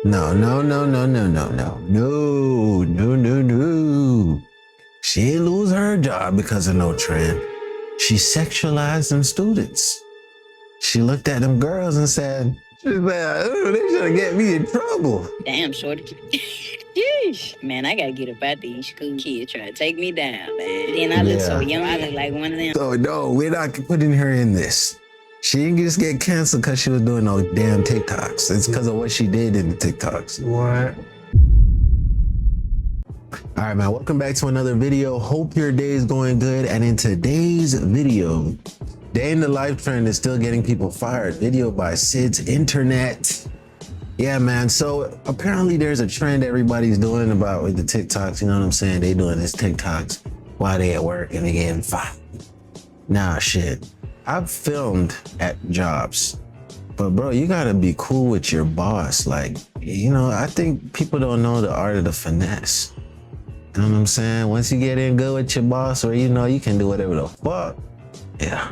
No, no, no, no, no, no, no, no, no, no, no. She didn't lose her job because of no trend. She sexualized them students. She looked at them girls and said, "Oh, they should get me in trouble." Damn, shorty. Yeesh. Man, I gotta get up out these school kids try to take me down, man. Then I look so young, I look like one of them. So no, we're not putting her in this. She didn't just get canceled because she was doing those damn TikToks. It's because of what she did in the TikToks. What? All right, man, welcome back to another video. Hope your day is going good. And in today's video, day in the life trend is still getting people fired. Video by Sid's Internet. Yeah, man. So apparently there's a trend everybody's doing about with the TikToks. You know what I'm saying? They doing this TikToks while they at work and they getting fired. Nah, shit. I've filmed at jobs, but bro, you gotta be cool with your boss. Like, you know, I think people don't know the art of the finesse. You know what I'm saying? Once you get in good with your boss, or you know, you can do whatever the fuck. Yeah.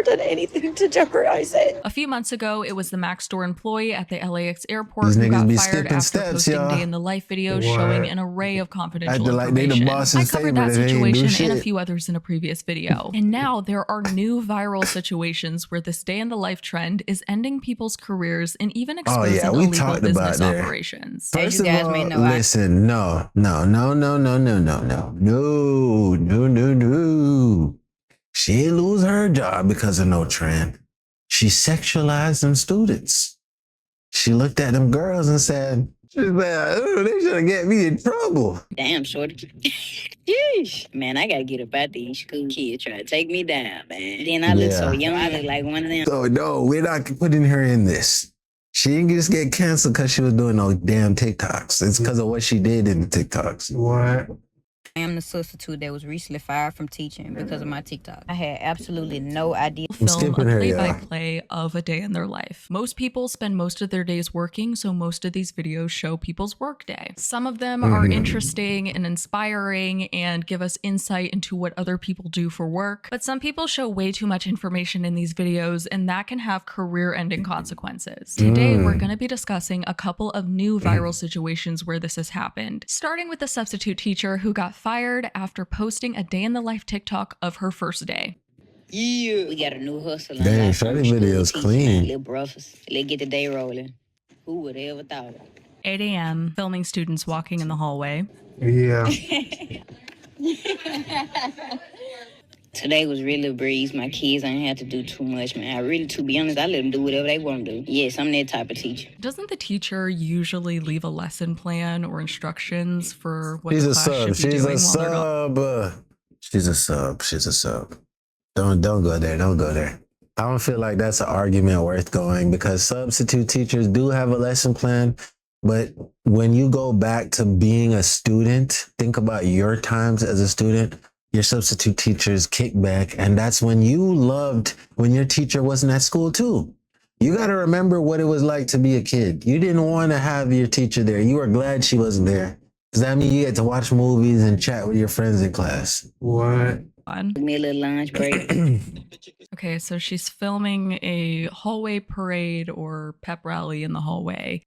Done anything to jeopardize it. A few months ago, it was the Mac store employee at the LAX airport These who niggas got be fired skipping after steps, posting y'all. day in the life videos showing an array of confidential Like they the information. boss's I covered that favorite, they ain't do situation and a shit. few others in a previous video. And now there are new viral situations where this day in the life trend is ending people's careers and even exposing yeah, we illegal talked about business that. operations. First you guys of all, may know, listen, no, no. She didn't lose her job because of no trend. She sexualized them students. She looked at them girls and said, "Oh, they should get me in trouble." Damn, shorty. Yeesh. Man, I gotta get up out these school kids try to take me down, man. Then I look so young, I look like one of them. So no, we're not putting her in this. She didn't just get canceled because she was doing those damn TikToks. It's because of what she did in the TikToks. What? I am the substitute that was recently fired from teaching because of my TikTok. I had absolutely no idea. I'm Film a skipping her, play-by-play of a day in their life. Most people spend most of their days working, so most of these videos show people's work day. Some of them are interesting and inspiring and give us insight into what other people do for work, but some people show way too much information in these videos, and that can have career-ending consequences. Today, we're going to be discussing a couple of new viral situations where this has happened, starting with the substitute teacher who got fired after posting a day in the life TikTok of her first day. Yeah. We got a new hustle. Dang, Shawty video's clean. Little brothers. Let's get the day rolling. Who would have ever thought it? 8 a.m. filming students walking in the hallway. Yeah. Today was really a breeze. My kids ain't had to do too much, man. I really, to be honest, I let them do whatever they want to do. Yes, I'm that type of teacher. Doesn't the teacher usually leave a lesson plan or instructions for what She's the a class sub. should be She's doing a while they're gone? sub. She's a sub. She's a sub. Don't go there. Don't go there. I don't feel like that's an argument worth going because substitute teachers do have a lesson plan. But when you go back to being a student, think about your times as a student. Your substitute teachers kick back, and that's when you loved when your teacher wasn't at school too. You got to remember what it was like to be a kid. You didn't want to have your teacher there. You were glad she wasn't there. Does that mean you get to watch movies and chat with your friends in class? What? On. Give me a little lunch break. Okay, so she's filming a hallway parade or pep rally in the hallway.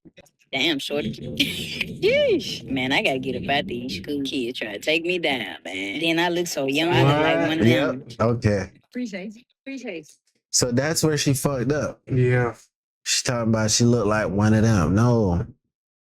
Damn, shorty. Yeesh. Man, I gotta get up out these school kids try to take me down, man. Then I look so young, I look like one of them. Okay. Appreciate. So that's where she fucked up. Yeah. She's talking about she looked like one of them. No.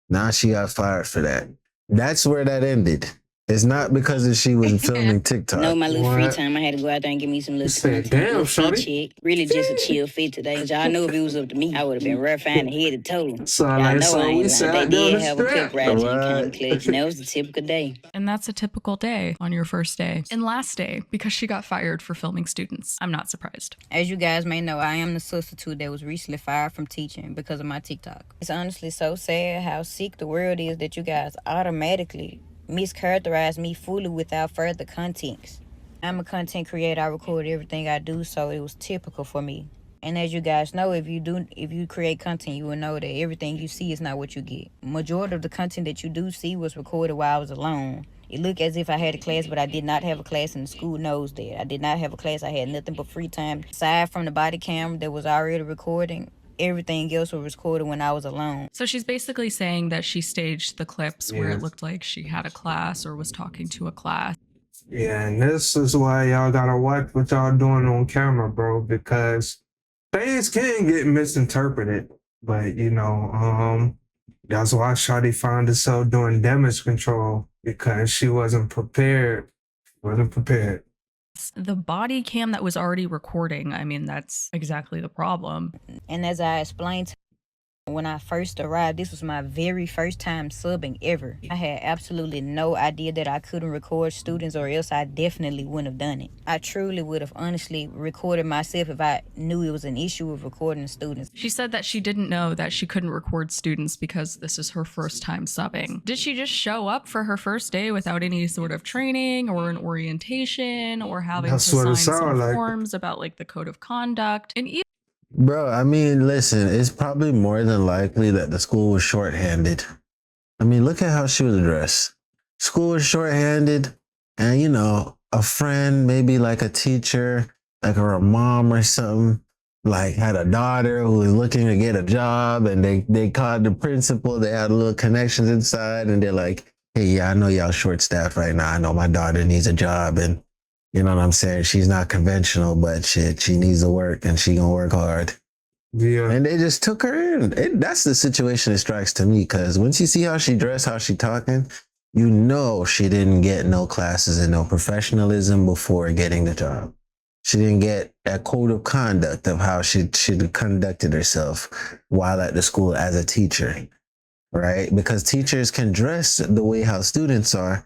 Now she got fired for that. That's where that ended. It's not because she was filming TikTok. No, my little free What? time, I had to go out there and give me some little said, something. "Damn, Little fit shorty." check. Really just a chill fit today. Y'all know if it was up to me, I would have been rough and head to toe. So Y'all like, know so I we ain't sat lying. They down did the have a pep strap. ride in Right. County Clutch, and that was a typical day. And that's a typical day on your first day. And last day, because she got fired for filming students. I'm not surprised. As you guys may know, I am the substitute that was recently fired from teaching because of my TikTok. It's honestly so sad how sick the world is that you guys automatically mischaracterize me fully without further context. I'm a content creator. I record everything I do, so it was typical for me. And as you guys know, if you create content, you will know that everything you see is not what you get. Majority of the content that you do see was recorded while I was alone. It looked as if I had a class, but I did not have a class, and the school knows that. I did not have a class. I had nothing but free time. Aside from the body cam that was already recording, Everything else was recorded when I was alone. So she's basically saying that she staged the clips where it looked like she had a class or was talking to a class. Yeah, and this is why y'all gotta watch what y'all doing on camera, bro, because things can get misinterpreted. But you know, that's why Shawty found herself doing damage control, because she wasn't prepared. The body cam that was already recording, I mean, that's exactly the problem. And as I explained, when I first arrived, this was my very first time subbing ever. I had absolutely no idea that I couldn't record students, or else I definitely wouldn't have done it. I truly would have honestly recorded myself if I knew it was an issue with recording students. She said that she didn't know that she couldn't record students because this is her first time subbing. Did she just show up for her first day without any sort of training or an orientation or having to sign some forms about like the code of conduct? And even Bro, I mean, listen, it's probably more than likely that the school was shorthanded. I mean, look at how she was dressed. School was shorthanded, and you know, a friend, maybe like a teacher, like her mom or something, like had a daughter who was looking to get a job, and they called the principal. They had little connections inside, and they're like, hey, yeah, I know y'all short-staffed right now. I know my daughter needs a job, and you know what I'm saying? She's not conventional, but shit, she needs to work, and she gonna work hard. Yeah. And they just took her in. That's the situation that strikes to me, because once you see how she dressed, how she talking, you know she didn't get no classes and no professionalism before getting the job. She didn't get a code of conduct of how she conducted herself while at the school as a teacher, right? Because teachers can dress the way how students are.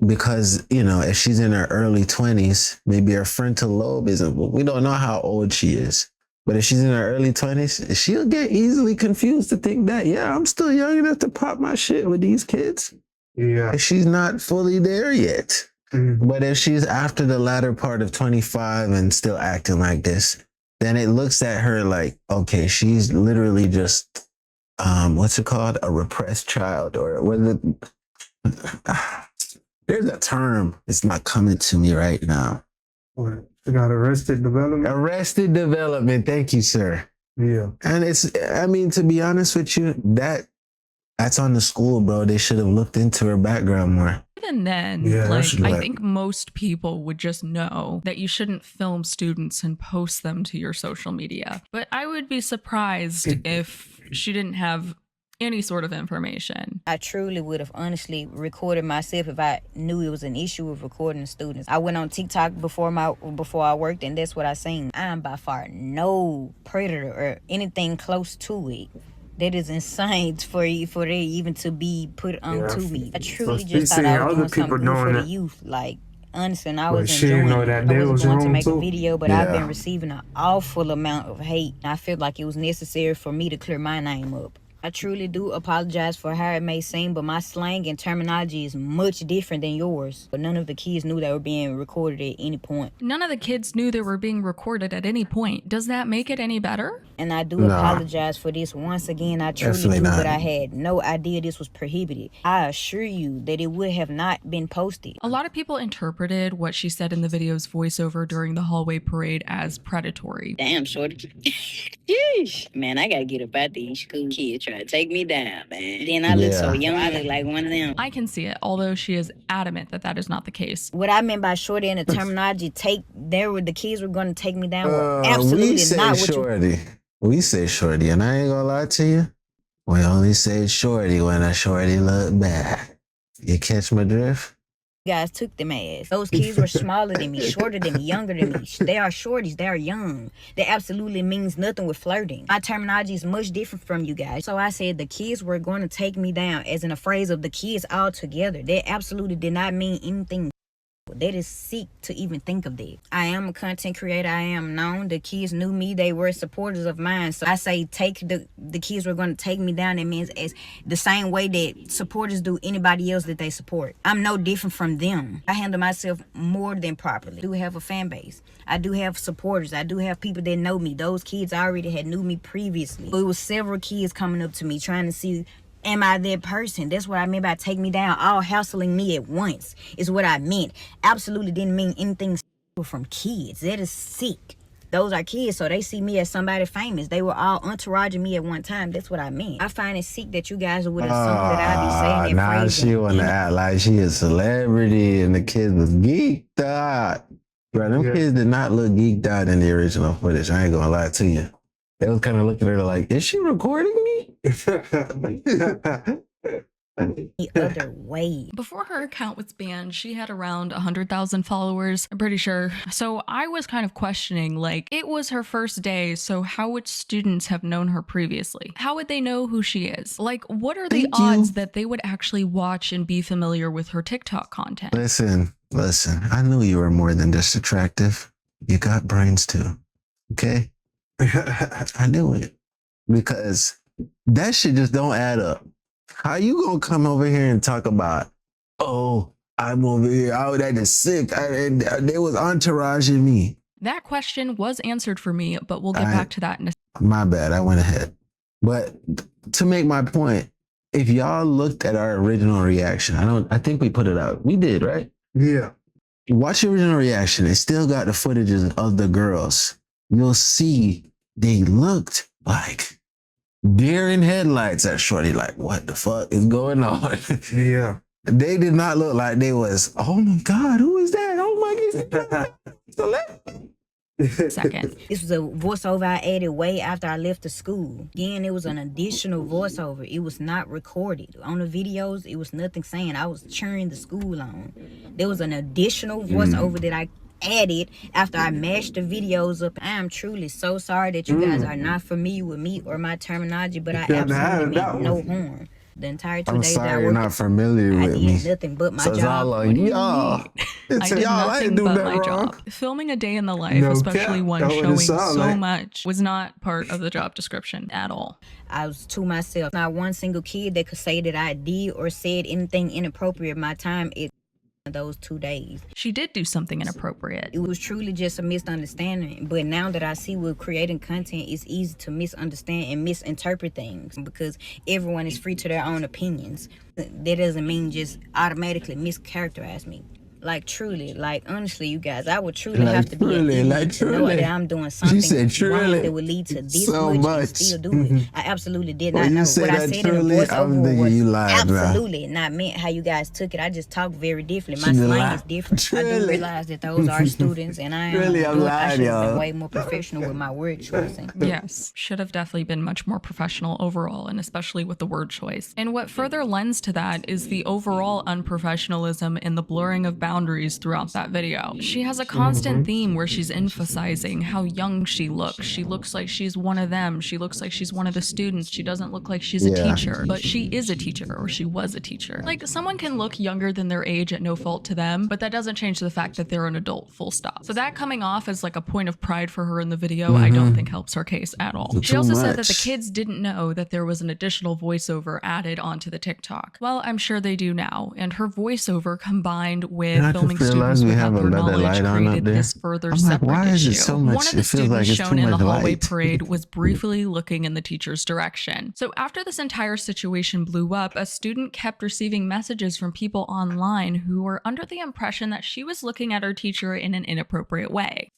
Because, you know, if she's in her early 20s, maybe her frontal lobe isn't, we don't know how old she is. But if she's in her early 20s, she'll get easily confused to think that, yeah, I'm still young enough to pop my shit with these kids. Yeah. She's not fully there yet. Mm-hmm. But if she's after the latter part of 25 and still acting like this, then it looks at her like, okay, she's literally just, what's it called? A repressed child, or was it? There's a term. It's not coming to me right now. What? You got arrested development? Arrested development. Thank you, sir. Yeah. And it's, I mean, to be honest with you, that's on the school, bro. They should have looked into her background more. Even then, yeah, I think most people would just know that you shouldn't film students and post them to your social media. But I would be surprised if she didn't have any sort of information. I truly would have honestly recorded myself if I knew it was an issue with recording students. I went on TikTok before I worked, and that's what I seen. I am by far no predator or anything close to it. That is insane for it even to be put onto me. I truly just thought I was doing something good for the youth. Like, honestly, and I was enjoying it. I was going to make a video, but I've been receiving an awful amount of hate. I feel like it was necessary for me to clear my name up. I truly do apologize for how it may seem, but my slang and terminology is much different than yours. But none of the kids knew they were being recorded at any point. None of the kids knew they were being recorded at any point. Does that make it any better? And I do apologize for this once again. I truly do, but I had no idea this was prohibited. I assure you that it would have not been posted. A lot of people interpreted what she said in the video's voiceover during the hallway parade as predatory. Damn, shorty. Yeesh. Man, I gotta get up out these school kids trying to take me down, man. Then I look so young, I look like one of them. I can see it, although she is adamant that that is not the case. What I meant by shorty in the terminology, the kids were going to take me down. Absolutely not what shorty. We say shorty, and I ain't gonna lie to you. We only say shorty when a shorty look bad. You catch my drift? Guys took them ass. Those kids were smaller than me, shorter than me, younger than me. They are shorties. They are young. That absolutely means nothing with flirting. My terminology is much different from you guys. So I said the kids were going to take me down, as in a phrase of the kids all together. That absolutely did not mean anything. That is sick to even think of that. I am a content creator. I am known. The kids knew me. They were supporters of mine. So I say the kids were going to take me down. It means as the same way that supporters do anybody else that they support. I'm no different from them. I handle myself more than properly. I do have a fan base. I do have supporters. I do have people that know me. Those kids already had knew me previously. It was several kids coming up to me trying to see, am I that person? That's what I meant by take me down, all hassling me at once, is what I meant. Absolutely didn't mean anything from kids. That is sick. Those are kids, so they see me as somebody famous. They were all entouraging me at one time. That's what I meant. I find it sick that you guys would assume that I be saying that now phrase. she wanna act like she a celebrity and the kids was geeked out. Bro, them kids did not look geeked out in the original footage. I ain't gonna lie to you. They was kind of looking at her like, is she recording me? The other way. Before her account was banned, she had around 100,000 followers, I'm pretty sure. So I was kind of questioning, like, it was her first day, so how would students have known her previously? How would they know who she is? Like, what are the odds that they would actually watch and be familiar with her TikTok content? Listen, I knew you were more than just attractive. You got brains too, okay? I knew it. Because that shit just don't add up. How you gonna come over here and talk about, oh, I'm over here, oh, that is sick. They was entouraging me. That question was answered for me, but we'll get back to that in a second. My bad, I went ahead. But to make my point, if y'all looked at our original reaction, I think we put it out. We did, right? Yeah. Watch the original reaction. It still got the footages of the girls. You'll see they looked like deer in headlights at Shorty. Like, what the fuck is going on? Yeah. They did not look like they was, oh my God, who is that? Oh my God. Second. This was a voiceover I added way after I left the school. Again, it was an additional voiceover. It was not recorded. On the videos, it was nothing saying I was cheering the school on. There was an additional voiceover that I added after I mashed the videos up. I am truly so sorry that you guys are not familiar with me or my terminology, but I absolutely meant no harm. The entire 2 I'm days that I sorry you're worked, not familiar I with did me. nothing but my So it's job. all on y'all. I It's did y'all. I nothing ain't do but that my wrong. job. Filming a day in the life, No especially cap. one That's what it showing sound so like. much, was not part of the job description at all. I was to myself. Not one single kid that could say that I did or said anything inappropriate my time in those 2 days. She did do something inappropriate. It was truly just a misunderstanding. But now that I see with creating content, it's easy to misunderstand and misinterpret things because everyone is free to their own opinions. That doesn't mean just automatically mischaracterize me. Like truly, like honestly, you guys, I would truly have to be an idiot to know that I'm doing something wrong that would lead to this so much much. and still do it. I absolutely did When not you know. say What I that said in truly, the I'm voiceover thinking was you lied, bro. absolutely not meant how you guys took it. I just talk very differently. My She slang lied. is different. I do Truly. realize that those are students, and I am. Really, I'm I lying, should have been y'all. way more professional with my word choosing. Yes, should have definitely been much more professional overall, and especially with the word choice. And what further lends to that is the overall unprofessionalism and the blurring of boundaries throughout that video. She has a constant theme where she's emphasizing how young she looks. She looks like she's one of them. She looks like she's one of the students. She doesn't look like she's a teacher, but she is a teacher, or she was a teacher. Like, someone can look younger than their age at no fault to them, but that doesn't change the fact that they're an adult, full stop. So that coming off as like a point of pride for her in the video, I don't think helps her case at all. She also said that the kids didn't know that there was an additional voiceover added onto the TikTok. Well, I'm sure they do now, and her voiceover combined with filming students without their knowledge created this further separate why is issue. it so much? One of the It feels like students it's shown too in the much hallway light. parade was briefly looking in the teacher's direction. So after this entire situation blew up, a student kept receiving messages from people online who were under the impression that she was looking at her teacher in an inappropriate way.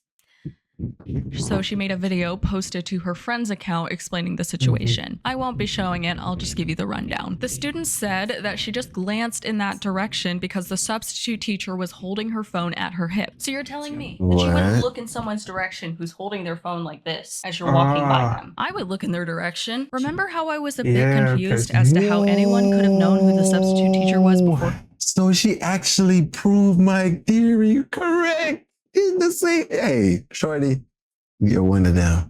So she made a video posted to her friend's account explaining the situation. I won't be showing it, I'll just give you the rundown. The student said that she just glanced in that direction because the substitute teacher was holding her phone at her hip. So you're telling me that she wouldn't look in someone's direction who's holding their phone like this as you're walking by them? I would look in their direction. Remember how I was a bit confused as to how anyone could have known who the substitute teacher was before? So she actually proved my theory correct. In the same, hey, Shorty, you're one of them.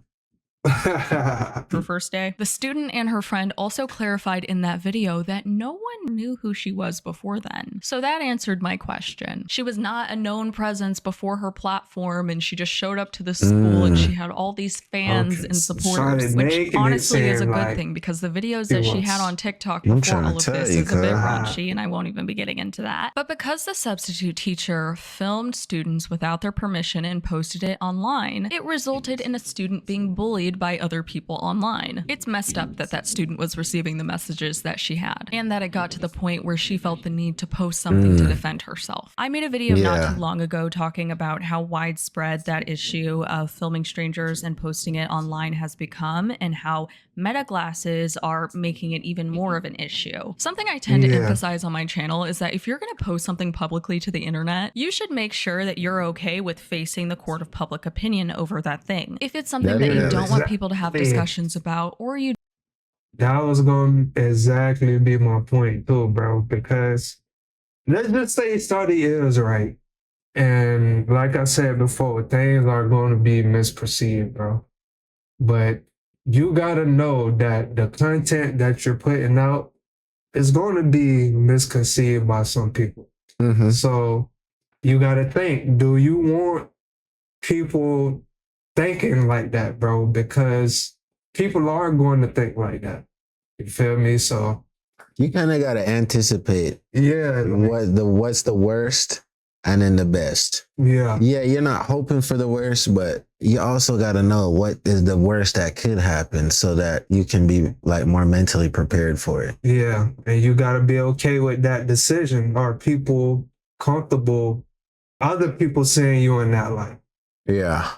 Her first day. The student and her friend also clarified in that video that no one knew who she was before then. So that answered my question. She was not a known presence before her platform, and she just showed up to the school and she had all these fans and supporters, which honestly is a good thing because the videos that she had on TikTok before all of this is a bit raunchy, and I won't even be getting into that. But because the substitute teacher filmed students without their permission and posted it online, it resulted in a student being bullied made by other people online. It's messed up that that student was receiving the messages that she had, and that it got to the point where she felt the need to post something to defend herself. I made a video not too long ago talking about how widespread that issue of filming strangers and posting it online has become, and how Meta glasses are making it even more of an issue. Something I tend to emphasize on my channel is that if you're going to post something publicly to the internet, you should make sure that you're okay with facing the court of public opinion over that thing. If it's something that you don't want people to have discussions about, or you... That was going to exactly be my point too, bro, because let's just say study is right. And like I said before, things are going to be misperceived, bro. But you got to know that the content that you're putting out is going to be misconceived by some people. So you got to think, do you want people thinking like that, bro? Because people are going to think like that. You feel me? So you kind of got to anticipate what's the worst and then the best. Yeah, you're not hoping for the worst, but you also got to know what is the worst that could happen so that you can be like more mentally prepared for it. Yeah, and you got to be okay with that decision. Are people comfortable, other people seeing you in that light? Yeah,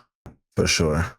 for sure.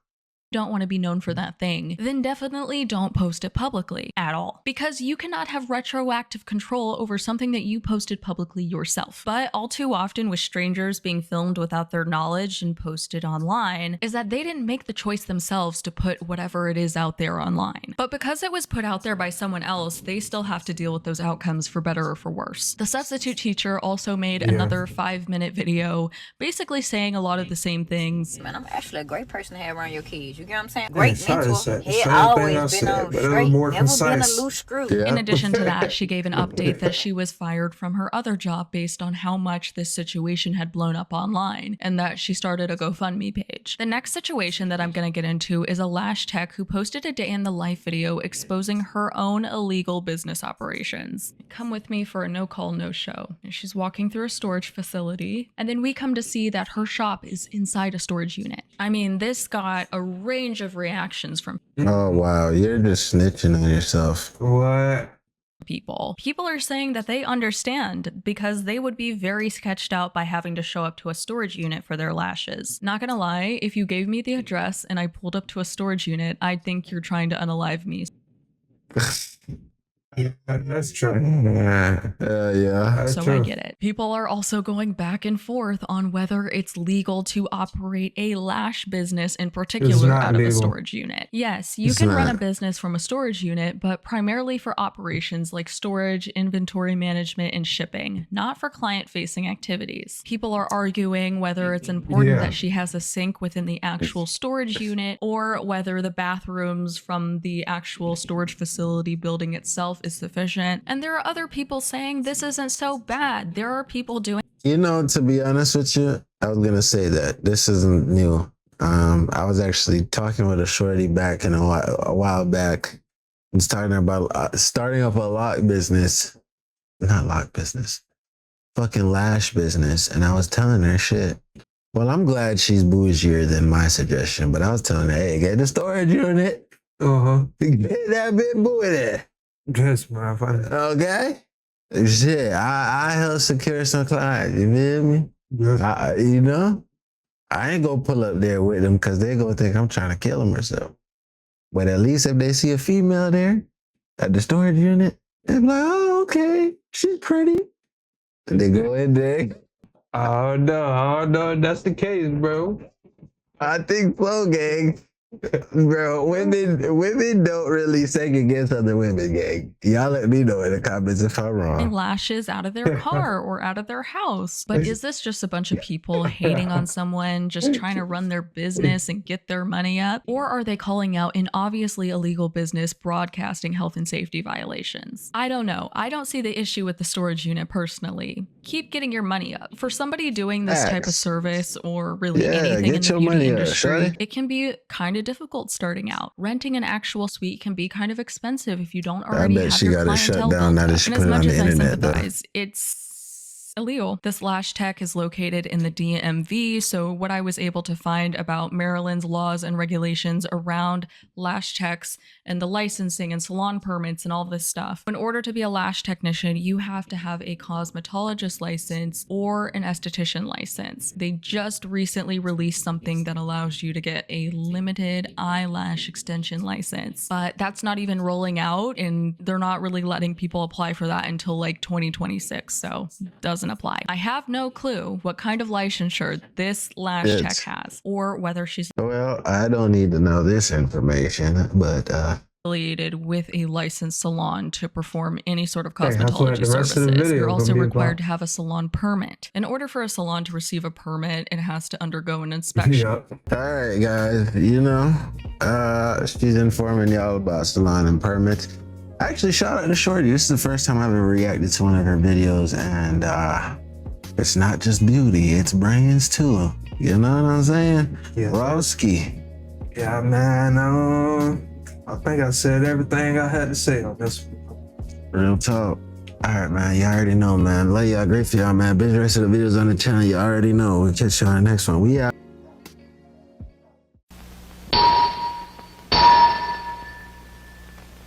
Don't want to be known for that thing, then definitely don't post it publicly at all, because you cannot have retroactive control over something that you posted publicly yourself. But all too often with strangers being filmed without their knowledge and posted online is that they didn't make the choice themselves to put whatever it is out there online. But because it was put out there by someone else, they still have to deal with those outcomes for better or for worse. The substitute teacher also made another 5-minute video basically saying a lot of the same things. Man, I'm actually a great person to have around your kids. You get what I'm saying? Great mentor. He always been on straight, never been a loose screw. In addition to that, she gave an update that she was fired from her other job based on how much this situation had blown up online, and that she started a GoFundMe page. The next situation that I'm going to get into is a lash tech who posted a day in the life video exposing her own illegal business operations. Come with me for a no call, no show. She's walking through a storage facility, and then we come to see that her shop is inside a storage unit. I mean, this got a range of reactions from wow, you're just snitching on yourself. What? People are saying that they understand because they would be very sketched out by having to show up to a storage unit for their lashes. Not gonna lie, if you gave me the address and I pulled up to a storage unit, I'd think you're trying to unalive me. Yeah, that's true. So I get it. People are also going back and forth on whether it's legal to operate a lash business in particular out of a storage unit. Yes, you can run a business from a storage unit, but primarily for operations like storage, inventory management, and shipping, not for client-facing activities. People are arguing whether it's important that she has a sink within the actual storage unit, or whether the bathrooms from the actual storage facility building itself is sufficient. And there are other people saying this isn't so bad. There are people doing... You know, to be honest with you, I was gonna say that this isn't new. I was actually talking with a shorty back in a while back. I was talking about starting up a lock business. Not lock business. Fucking lash business. And I was telling her shit. Well, I'm glad she's bougier than my suggestion, but I was telling her, hey, get the storage unit. Get that bit booty. Yes, motherfucker. Okay? Shit, I help secure some clients, you feel me? Yes. You know? I ain't gonna pull up there with them because they gonna think I'm trying to kill them or something. But at least if they see a female there at the storage unit, they're like, oh, okay, she's pretty. And they go in there. Oh no, that's the case, bro. I think so, gang. Bro, women don't really second guess other women, gang. Y'all let me know in the comments if I'm wrong. Lashes out of their car or out of their house. But is this just a bunch of people hating on someone, just trying to run their business and get their money up? Or are they calling out an obviously illegal business broadcasting health and safety violations? I don't know. I don't see the issue with the storage unit personally. Keep getting your money up. For somebody doing this type of service or really anything in the beauty industry, it can be kind of difficult starting out. Renting an actual suite can be kind of expensive if you don't already have your clientele built up. And as much as I sympathize, it's illegal. This lash tech is located in the DMV, so what I was able to find about Maryland's laws and regulations around lash techs and the licensing and salon permits and all this stuff. In order to be a lash technician, you have to have a cosmetologist license or an esthetician license. They just recently released something that allows you to get a limited eyelash extension license, but that's not even rolling out, and they're not really letting people apply for that until like 2026, so doesn't apply. I have no clue what kind of licensure this lash tech has, or whether she's Well, I don't need to know this information, but affiliated with a licensed salon to perform any sort of Hey, that's what cosmetology the rest of the services. video You're is also gonna be required about. to have a salon permit. In order for a salon to receive a permit, it has to undergo an inspection. Yep. all right, guys, you know, she's informing y'all about salon and permits. Actually, shout out to Shorty. This is the first time I've ever reacted to one of her videos, and it's not just beauty, it's brains too. You know what I'm saying? Yeah. Rowski. Yeah, man. I think I said everything I had to say on this one. Real talk. All right, man. You already know, man. Love y'all. Great for y'all, man. Binge the rest of the videos on the channel. You already know. We'll catch you on the next one. We out.